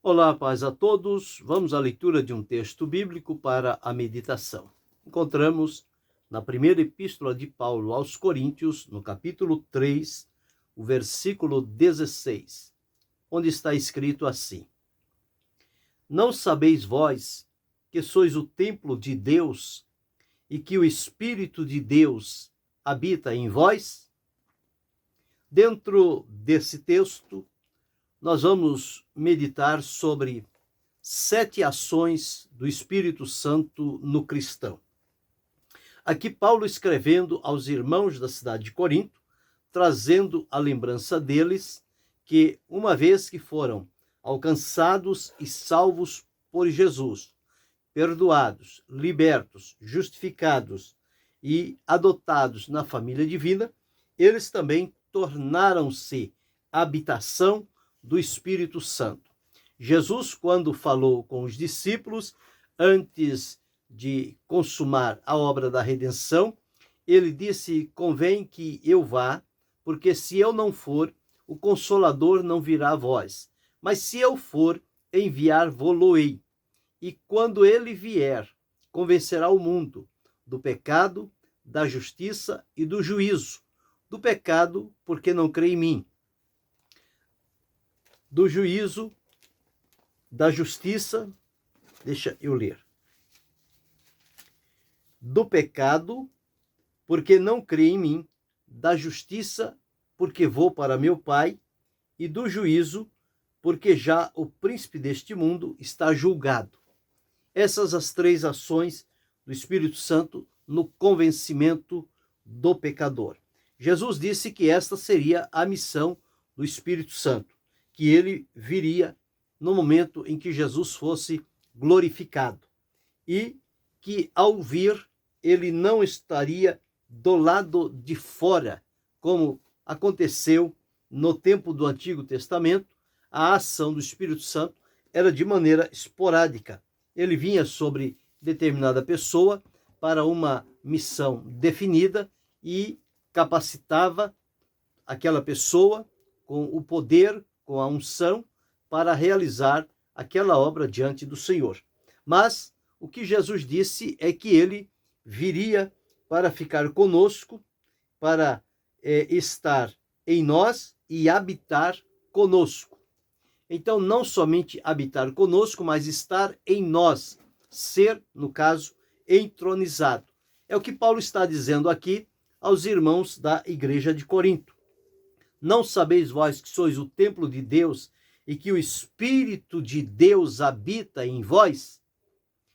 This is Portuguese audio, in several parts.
Olá, paz a todos. Vamos à leitura de um texto bíblico para a meditação. Encontramos na primeira epístola de Paulo aos Coríntios, no capítulo 3, o versículo 16, onde está escrito assim: Não sabeis vós que sois o templo de Deus e que o Espírito de Deus habita em vós? Dentro desse texto, nós vamos meditar sobre 7 ações do Espírito Santo no cristão. Aqui Paulo escrevendo aos irmãos da cidade de Corinto, trazendo a lembrança deles que, uma vez que foram alcançados e salvos por Jesus, perdoados, libertos, justificados e adotados na família divina, eles também tornaram-se habitação do Espírito Santo. Jesus, quando falou com os discípulos, antes de consumar a obra da redenção, ele disse: convém que eu vá, porque se eu não for, o Consolador não virá a vós. Mas se eu for, enviar-vos-ei. E quando ele vier, convencerá o mundo do pecado, da justiça e do juízo. Do pecado, porque não crê em mim. Do juízo, da justiça, deixa eu ler. Do pecado, porque não crê em mim, da justiça, porque vou para meu Pai, e do juízo, porque já o príncipe deste mundo está julgado. Essas as 3 ações do Espírito Santo no convencimento do pecador. Jesus disse que esta seria a missão do Espírito Santo, que ele viria no momento em que Jesus fosse glorificado e que, ao vir, ele não estaria do lado de fora, como aconteceu no tempo do Antigo Testamento. A ação do Espírito Santo era de maneira esporádica. Ele vinha sobre determinada pessoa para uma missão definida e capacitava aquela pessoa com o poder, com a unção, para realizar aquela obra diante do Senhor. Mas o que Jesus disse é que ele viria para ficar conosco, para estar em nós e habitar conosco. Então, não somente habitar conosco, mas estar em nós, ser, no caso, entronizado. É o que Paulo está dizendo aqui aos irmãos da igreja de Corinto. Não sabeis vós que sois o templo de Deus e que o Espírito de Deus habita em vós?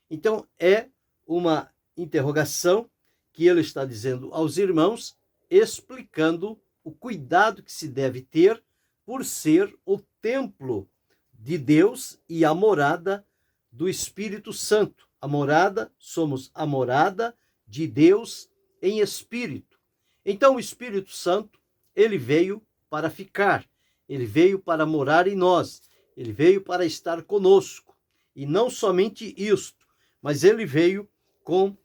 Então, é uma interrogação que ele está dizendo aos irmãos, explicando o cuidado que se deve ter por ser o templo de Deus e a morada do Espírito Santo. A morada, somos a morada de Deus em espírito. Então, o Espírito Santo, ele veio para ficar, ele veio para morar em nós, ele veio para estar conosco. E não somente isto, mas ele veio com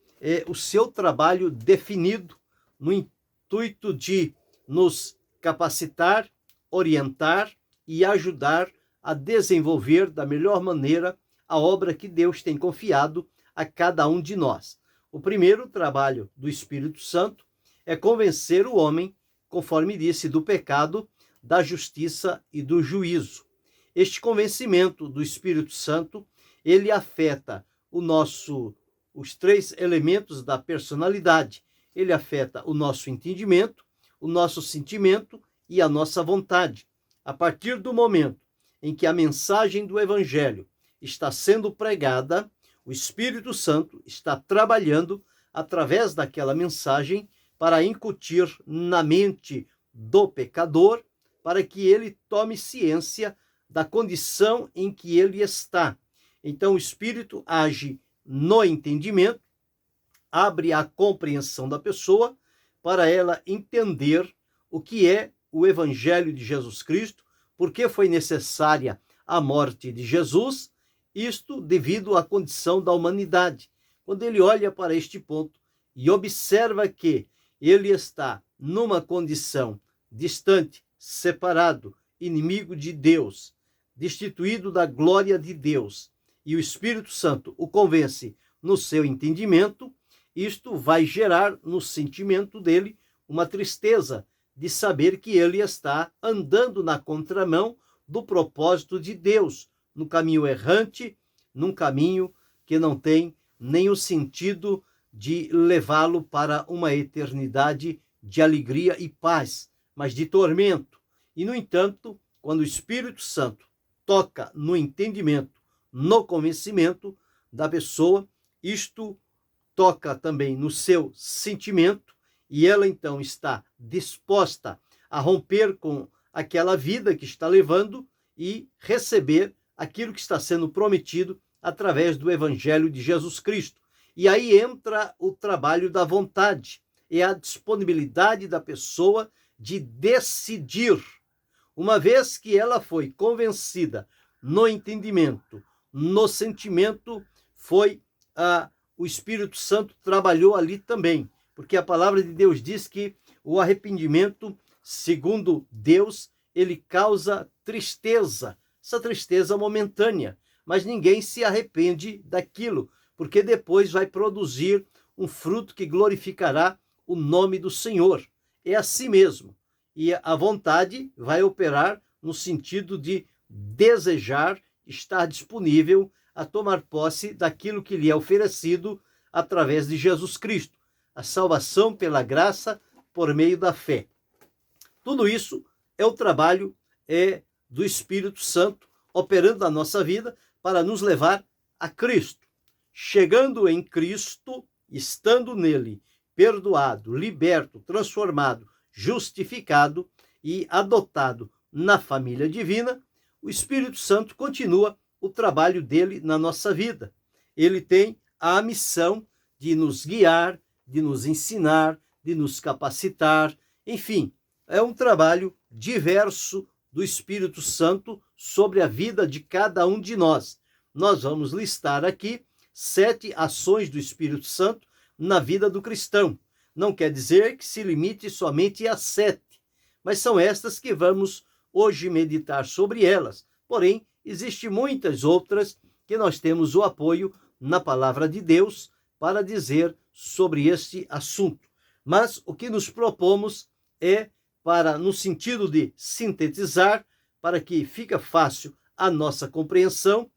o seu trabalho definido no intuito de nos capacitar, orientar e ajudar a desenvolver da melhor maneira a obra que Deus tem confiado a cada um de nós. O primeiro trabalho do Espírito Santo é convencer o homem, conforme disse, do pecado, da justiça e do juízo. Este convencimento do Espírito Santo, ele afeta os 3 elementos da personalidade. Ele afeta o nosso entendimento, o nosso sentimento e a nossa vontade. A partir do momento em que a mensagem do Evangelho está sendo pregada, o Espírito Santo está trabalhando através daquela mensagem para incutir na mente do pecador, para que ele tome ciência da condição em que ele está. Então, o Espírito age no entendimento, abre a compreensão da pessoa para ela entender o que é o Evangelho de Jesus Cristo, por que foi necessária a morte de Jesus, isto devido à condição da humanidade. Quando ele olha para este ponto e observa que ele está numa condição distante, separado, inimigo de Deus, destituído da glória de Deus, e o Espírito Santo o convence no seu entendimento, isto vai gerar no sentimento dele uma tristeza de saber que ele está andando na contramão do propósito de Deus, no caminho errante, num caminho que não tem nem o sentido de levá-lo para uma eternidade de alegria e paz, mas de tormento. E, no entanto, quando o Espírito Santo toca no entendimento, no convencimento da pessoa, isto toca também no seu sentimento, e ela então está disposta a romper com aquela vida que está levando e receber aquilo que está sendo prometido através do Evangelho de Jesus Cristo. E aí entra o trabalho da vontade, é a disponibilidade da pessoa de decidir. Uma vez que ela foi convencida no entendimento, no sentimento, foi o Espírito Santo trabalhou ali também, porque a palavra de Deus diz que o arrependimento, segundo Deus, ele causa tristeza, essa tristeza momentânea, mas ninguém se arrepende daquilo, porque depois vai produzir um fruto que glorificará o nome do Senhor. É assim mesmo. E a vontade vai operar no sentido de desejar estar disponível a tomar posse daquilo que lhe é oferecido através de Jesus Cristo, a salvação pela graça por meio da fé. Tudo isso é o trabalho do Espírito Santo operando na nossa vida para nos levar a Cristo. Chegando em Cristo, estando nele, perdoado, liberto, transformado, justificado e adotado na família divina, o Espírito Santo continua o trabalho dele na nossa vida. Ele tem a missão de nos guiar, de nos ensinar, de nos capacitar, enfim, é um trabalho diverso do Espírito Santo sobre a vida de cada um de nós. Nós vamos listar aqui 7 ações do Espírito Santo na vida do cristão. Não quer dizer que se limite somente a 7, mas são estas que vamos hoje meditar sobre elas. Porém, existem muitas outras que nós temos o apoio na palavra de Deus para dizer sobre este assunto. Mas o que nos propomos é para, no sentido de sintetizar, para que fique fácil a nossa compreensão,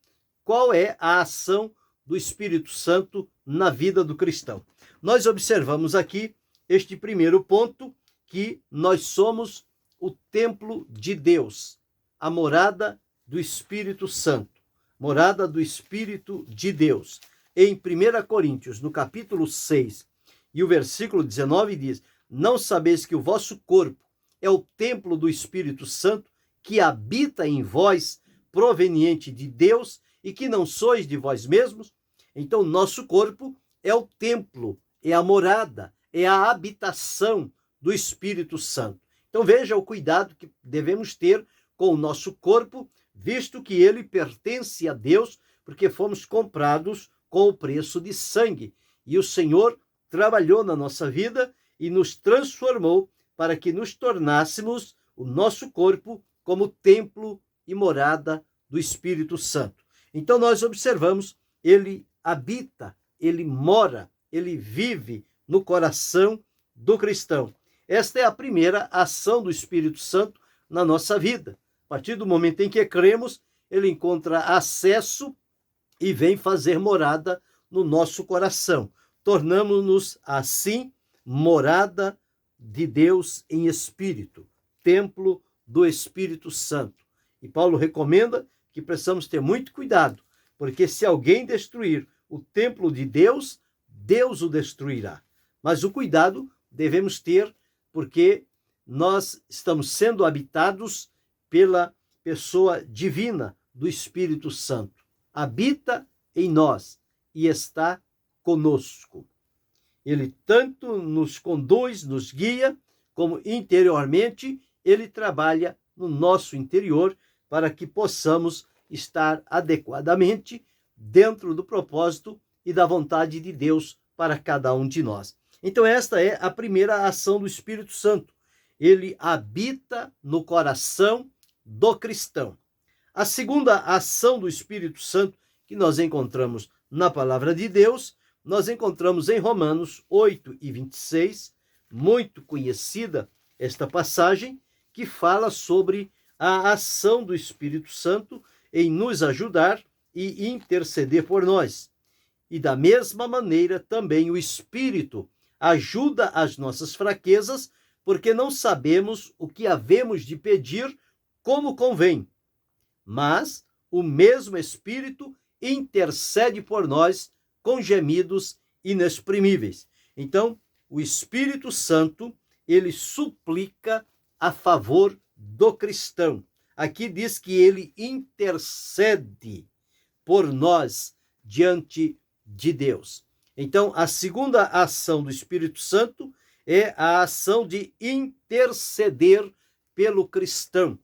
qual é a ação do Espírito Santo na vida do cristão. Nós observamos aqui este primeiro ponto, que nós somos o templo de Deus, a morada do Espírito Santo, morada do Espírito de Deus. Em 1 Coríntios, no capítulo 6, e o versículo 19 diz: não sabeis que o vosso corpo é o templo do Espírito Santo, que habita em vós, proveniente de Deus, e que não sois de vós mesmos? Então, nosso corpo é o templo, é a morada, é a habitação do Espírito Santo. Então, veja o cuidado que devemos ter com o nosso corpo, visto que ele pertence a Deus, porque fomos comprados com o preço de sangue. E o Senhor trabalhou na nossa vida e nos transformou para que nos tornássemos o nosso corpo como templo e morada do Espírito Santo. Então nós observamos, ele habita, ele mora, ele vive no coração do cristão. Esta é a primeira ação do Espírito Santo na nossa vida. A partir do momento em que cremos, ele encontra acesso e vem fazer morada no nosso coração. Tornamos-nos assim morada de Deus em espírito, templo do Espírito Santo. E Paulo recomenda que precisamos ter muito cuidado, porque se alguém destruir o templo de Deus, Deus o destruirá. Mas o cuidado devemos ter, porque nós estamos sendo habitados pela pessoa divina do Espírito Santo. Habita em nós e está conosco. Ele tanto nos conduz, nos guia, como interiormente ele trabalha no nosso interior para que possamos estar adequadamente dentro do propósito e da vontade de Deus para cada um de nós. Então esta é a primeira ação do Espírito Santo. Ele habita no coração do cristão. A segunda ação do Espírito Santo que nós encontramos na palavra de Deus, nós encontramos em Romanos 8:26, muito conhecida esta passagem, que fala sobre a ação do Espírito Santo em nos ajudar e interceder por nós. E da mesma maneira também o Espírito ajuda as nossas fraquezas, porque não sabemos o que havemos de pedir como convém. Mas o mesmo Espírito intercede por nós com gemidos inexprimíveis. Então, o Espírito Santo, ele suplica a favor do cristão. Aqui diz que ele intercede por nós diante de Deus. Então, a segunda ação do Espírito Santo é a ação de interceder pelo cristão.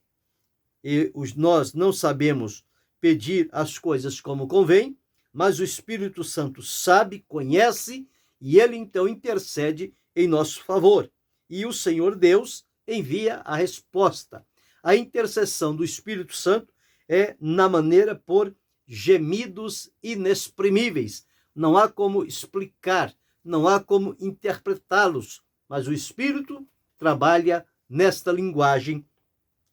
E nós não sabemos pedir as coisas como convém, mas o Espírito Santo sabe, conhece, e ele então intercede em nosso favor. E o Senhor Deus envia a resposta. A intercessão do Espírito Santo é na maneira por gemidos inexprimíveis. Não há como explicar, não há como interpretá-los, mas o Espírito trabalha nesta linguagem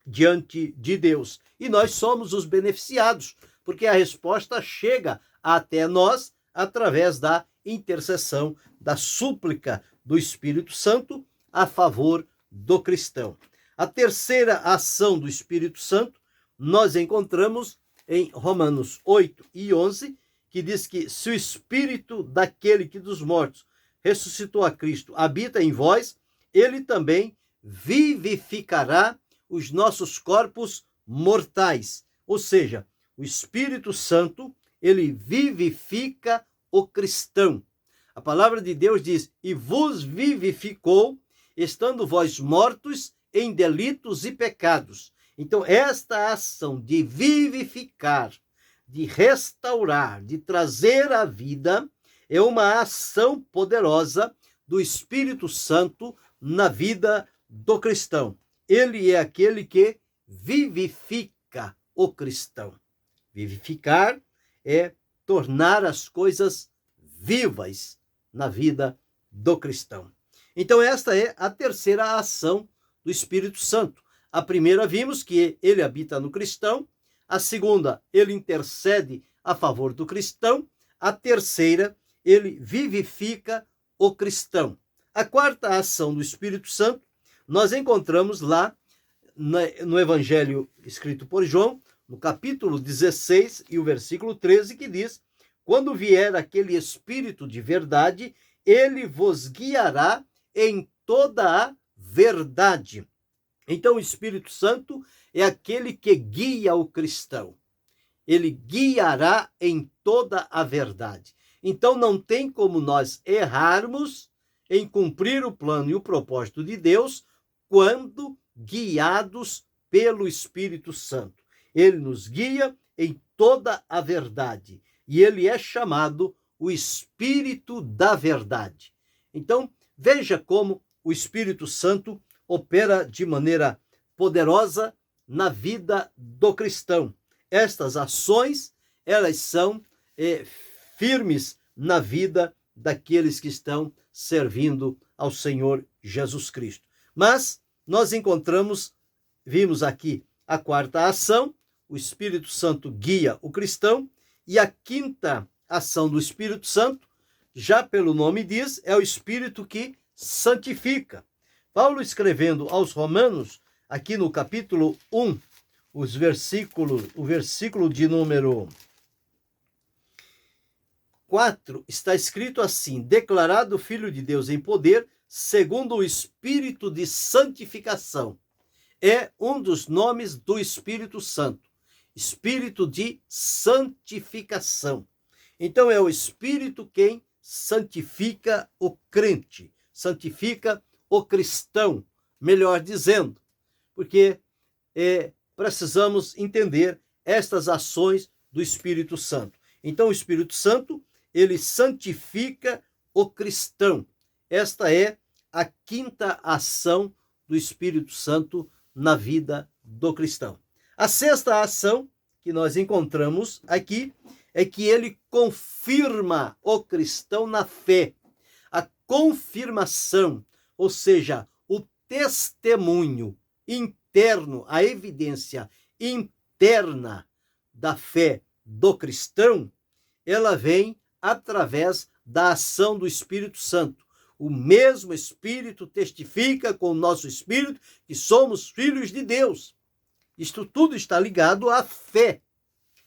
diante de Deus. E nós somos os beneficiados, porque a resposta chega até nós através da intercessão, da súplica do Espírito Santo a favor do cristão. A terceira ação do Espírito Santo nós encontramos em Romanos 8:11, que diz que se o Espírito daquele que dos mortos ressuscitou a Cristo habita em vós, ele também vivificará os nossos corpos mortais. Ou seja, o Espírito Santo, ele vivifica o cristão. A palavra de Deus diz: e vos vivificou, estando vós mortos em delitos e pecados. Então, esta ação de vivificar, de restaurar, de trazer a vida, é uma ação poderosa do Espírito Santo na vida do cristão. Ele é aquele que vivifica o cristão. Vivificar é tornar as coisas vivas na vida do cristão. Então, esta é a terceira ação do Espírito Santo. A primeira vimos que ele habita no cristão. A segunda, ele intercede a favor do cristão. A terceira, ele vivifica o cristão. A quarta ação do Espírito Santo, nós encontramos lá no Evangelho escrito por João, no capítulo 16 e o versículo 13, que diz: quando vier aquele Espírito de verdade, ele vos guiará em toda a verdade. Então, o Espírito Santo é aquele que guia o cristão. Ele guiará em toda a verdade. Então, não tem como nós errarmos em cumprir o plano e o propósito de Deus quando guiados pelo Espírito Santo. Ele nos guia em toda a verdade. E ele é chamado o Espírito da Verdade. Então, veja como o Espírito Santo opera de maneira poderosa na vida do cristão. Estas ações, elas são firmes na vida daqueles que estão servindo ao Senhor Jesus Cristo. Mas nós vimos aqui a quarta ação, o Espírito Santo guia o cristão, e a quinta ação do Espírito Santo, já pelo nome diz, é o Espírito que santifica. Paulo, escrevendo aos Romanos, aqui no capítulo 1, o versículo de número 4, está escrito assim: declarado Filho de Deus em poder, segundo o Espírito de santificação. É um dos nomes do Espírito Santo. Espírito de santificação. Então, é o Espírito quem santifica o crente, santifica o cristão, melhor dizendo, porque precisamos entender estas ações do Espírito Santo. Então, o Espírito Santo, ele santifica o cristão. Esta é a quinta ação do Espírito Santo na vida do cristão. A sexta ação que nós encontramos aqui é que ele confirma o cristão na fé. A confirmação, ou seja, o testemunho interno, a evidência interna da fé do cristão, ela vem através da ação do Espírito Santo. O mesmo Espírito testifica com o nosso espírito que somos filhos de Deus. Isto tudo está ligado à fé.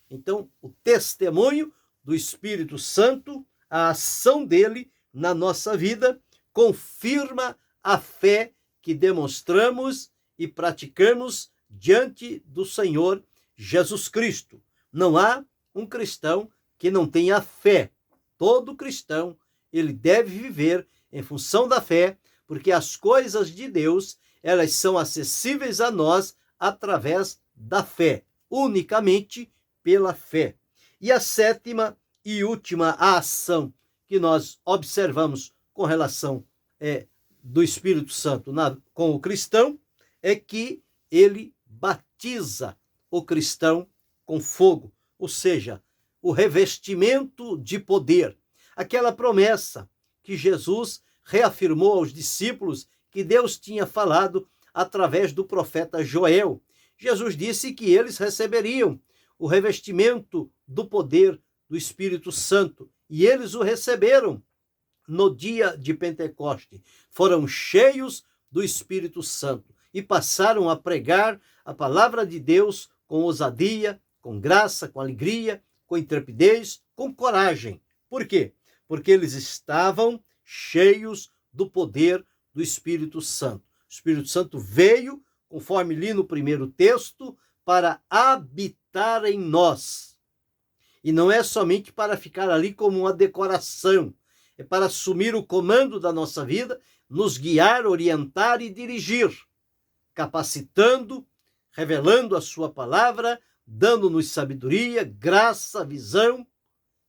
Então, o testemunho do Espírito Santo, a ação dele na nossa vida, confirma a fé que demonstramos e praticamos diante do Senhor Jesus Cristo. Não há um cristão que não tenha fé. Todo cristão, ele deve viver em função da fé, porque as coisas de Deus, elas são acessíveis a nós através da fé, unicamente pela fé. E a sétima e última ação que nós observamos com relação do Espírito Santo com o cristão é que ele batiza o cristão com fogo, ou seja, o revestimento de poder. Aquela promessa que Jesus reafirmou aos discípulos que Deus tinha falado através do profeta Joel. Jesus disse que eles receberiam o revestimento do poder do Espírito Santo, e eles o receberam no dia de Pentecoste. Foram cheios do Espírito Santo e passaram a pregar a palavra de Deus com ousadia, com graça, com alegria, com intrepidez, com coragem. Por quê? Porque eles estavam cheios do poder do Espírito Santo. O Espírito Santo veio, conforme li no primeiro texto, para habitar em nós. E não é somente para ficar ali como uma decoração, é para assumir o comando da nossa vida, nos guiar, orientar e dirigir, capacitando, revelando a sua palavra, dando-nos sabedoria, graça, visão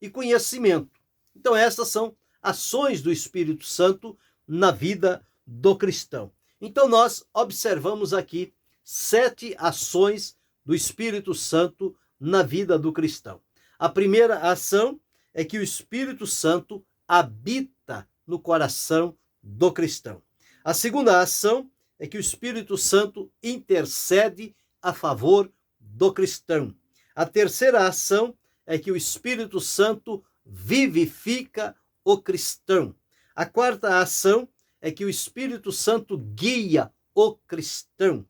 e conhecimento. Então essas são ações do Espírito Santo na vida do cristão. Então nós observamos aqui 7 ações do Espírito Santo na vida do cristão. A primeira ação é que o Espírito Santo habita no coração do cristão. A segunda ação é que o Espírito Santo intercede a favor do cristão. A terceira ação é que o Espírito Santo vivifica o cristão. A quarta ação é que o Espírito Santo guia o cristão.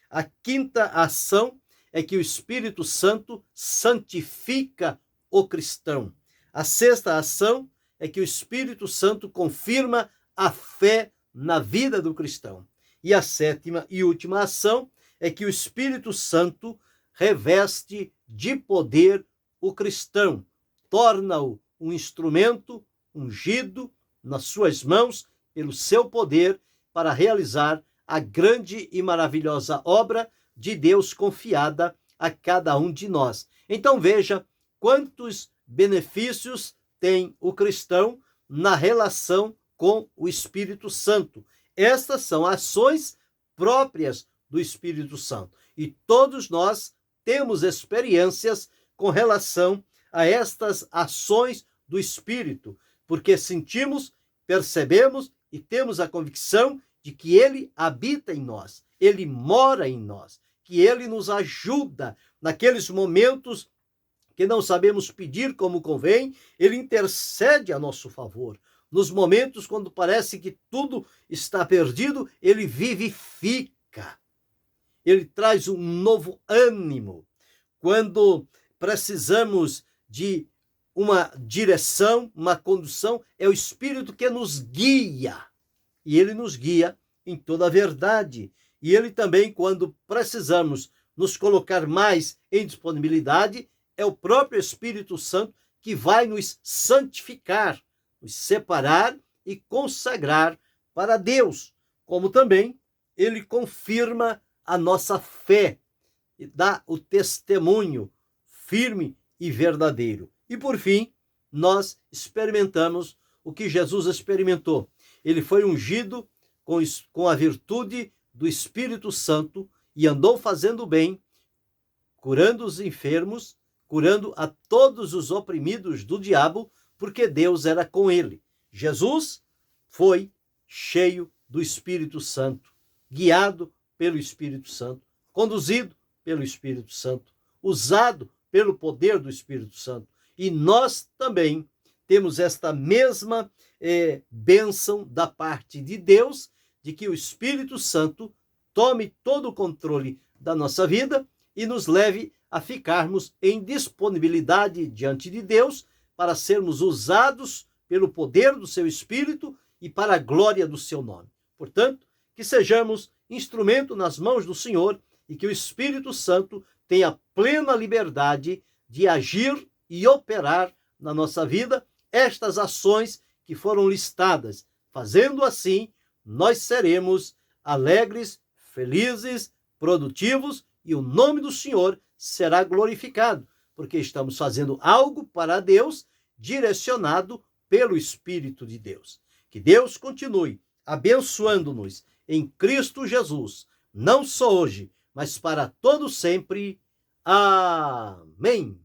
A quinta ação é que o Espírito Santo santifica o cristão. A sexta ação é que o Espírito Santo confirma a fé na vida do cristão. E a sétima e última ação é que o Espírito Santo reveste de poder o cristão, torna-o um instrumento ungido nas suas mãos pelo seu poder para realizar a grande e maravilhosa obra de Deus confiada a cada um de nós. Então veja quantos benefícios tem o cristão na relação com o Espírito Santo. Estas são ações próprias do Espírito Santo. E todos nós temos experiências com relação a estas ações do Espírito, porque sentimos, percebemos e temos a convicção de que ele habita em nós, ele mora em nós, que ele nos ajuda naqueles momentos que não sabemos pedir como convém, ele intercede a nosso favor. Nos momentos quando parece que tudo está perdido, ele vivifica. Ele traz um novo ânimo. Quando precisamos de uma direção, uma condução, é o Espírito que nos guia. E ele nos guia em toda a verdade. E ele também, quando precisamos nos colocar mais em disponibilidade, é o próprio Espírito Santo que vai nos santificar, nos separar e consagrar para Deus. Como também ele confirma a nossa fé e dá o testemunho firme e verdadeiro. E por fim, nós experimentamos o que Jesus experimentou. Ele foi ungido com a virtude do Espírito Santo e andou fazendo bem curando os enfermos, curando a todos os oprimidos do diabo, porque Deus era com ele. Jesus foi cheio do Espírito Santo, guiado pelo Espírito Santo, conduzido pelo Espírito Santo, usado pelo poder do Espírito Santo. E nós também temos esta mesma bênção da parte de Deus, de que o Espírito Santo tome todo o controle da nossa vida e nos leve a ficarmos em disponibilidade diante de Deus para sermos usados pelo poder do seu Espírito e para a glória do seu nome. Portanto, que sejamos instrumento nas mãos do Senhor e que o Espírito Santo tenha plena liberdade de agir e operar na nossa vida estas ações que foram listadas. Fazendo assim, nós seremos alegres, felizes, produtivos e o nome do Senhor será glorificado, porque estamos fazendo algo para Deus, direcionado pelo Espírito de Deus. Que Deus continue abençoando-nos em Cristo Jesus, não só hoje, mas para todo sempre. Amém.